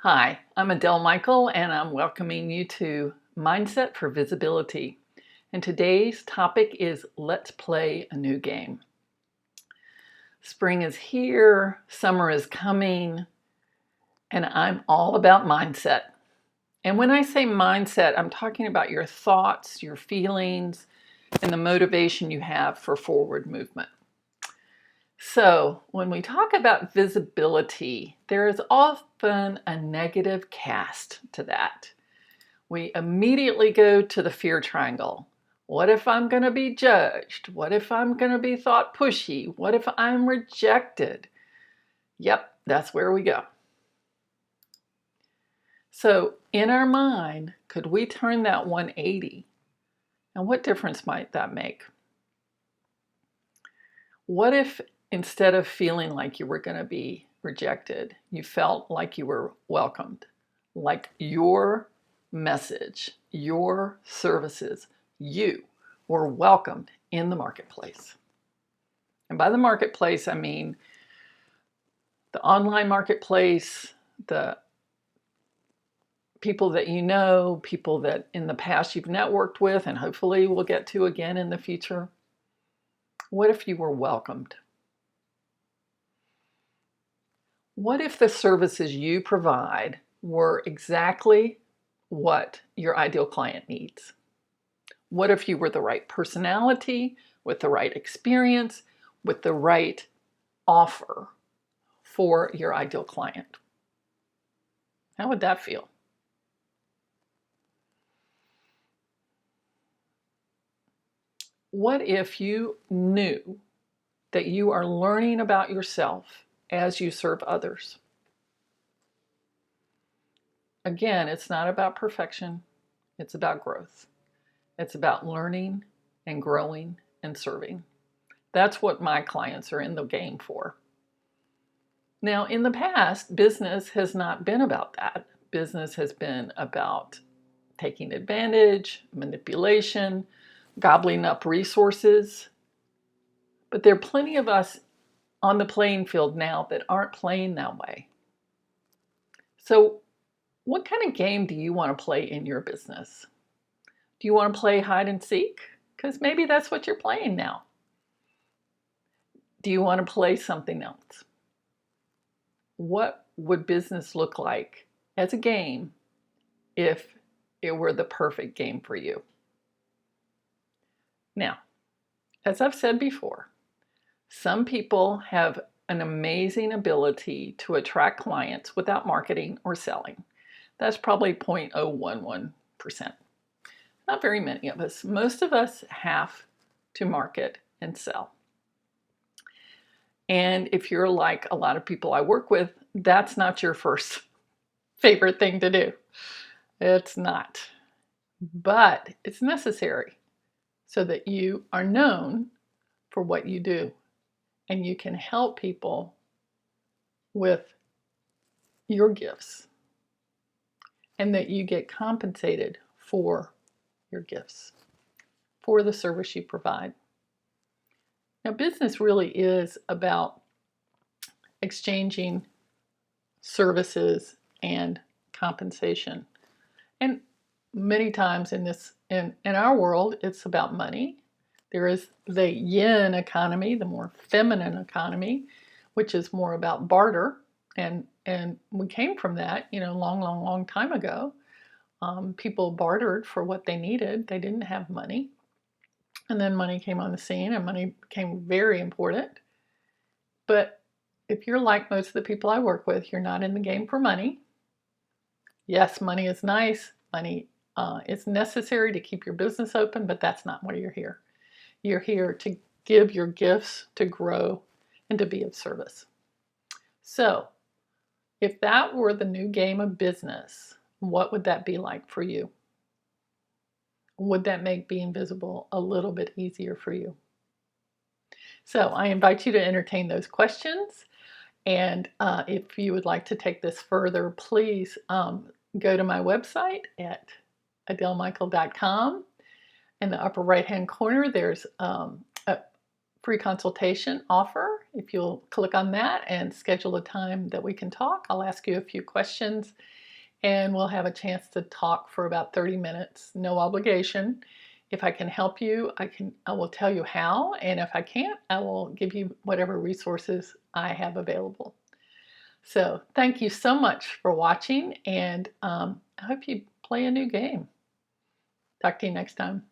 Hi, I'm Adele Michael, and I'm welcoming you to Mindset for Visibility. And today's topic is Let's Play a New Game. Spring is here, summer is coming, and I'm all about mindset. And when I say mindset, I'm talking about your thoughts, your feelings, and the motivation you have for forward movement. So, when we talk about visibility, there is often a negative cast to that. We immediately go to the fear triangle. What if I'm going to be judged? What if I'm going to be thought pushy? What if I'm rejected? Yep, that's where we go. So, in our mind, could we turn that 180? And what difference might that make? What if instead of feeling like you were going to be rejected, you felt like you were welcomed, like your message, your services, you were welcomed in the marketplace? And by the marketplace, I mean the online marketplace, the people that you know, people that in the past you've networked with and hopefully will get to again in the future. What if you were welcomed? What if the services you provide were exactly what your ideal client needs? What if you were the right personality, with the right experience, with the right offer for your ideal client? How would that feel? What if you knew that you are learning about yourself as you serve others? Again, it's not about perfection, it's about growth. It's about learning and growing and serving. That's what my clients are in the game for. Now, in the past, business has not been about that. Business has been about taking advantage, manipulation, gobbling up resources. But there are plenty of us on the playing field now that aren't playing that way. So, what kind of game do you want to play in your business? Do you want to play hide and seek? Because maybe that's what you're playing now. Do you want to play something else? What would business look like as a game if it were the perfect game for you? Now, as I've said before, some people have an amazing ability to attract clients without marketing or selling. That's probably 0.011%. Not very many of us. Most of us have to market and sell. And if you're like a lot of people I work with, that's not your first favorite thing to do. It's not. But it's necessary so that you are known for what you do and you can help people with your gifts and that you get compensated for your gifts, for the service you provide. Now, business really is about exchanging services and compensation. And many times in our world, it's about money. There is the yin economy, the more feminine economy, which is more about barter. And we came from that, long time ago. People bartered for what they needed. They didn't have money. And then money came on the scene and money became very important. But if you're like most of the people I work with, you're not in the game for money. Yes, money is nice. Money is necessary to keep your business open, but that's not why you're here. You're here to give your gifts, to grow, and to be of service. So, if that were the new game of business, what would that be like for you? Would that make being visible a little bit easier for you? So I invite you to entertain those questions. And if you would like to take this further, please go to my website at adelemichael.com. In the upper right-hand corner, there's a free consultation offer. If you'll click on that and schedule a time that we can talk, I'll ask you a few questions and we'll have a chance to talk for about 30 minutes. No obligation. If I can help you, I will tell you how, and if I can't, I will give you whatever resources I have available. So thank you so much for watching, and I hope you play a new game. Talk to you next time.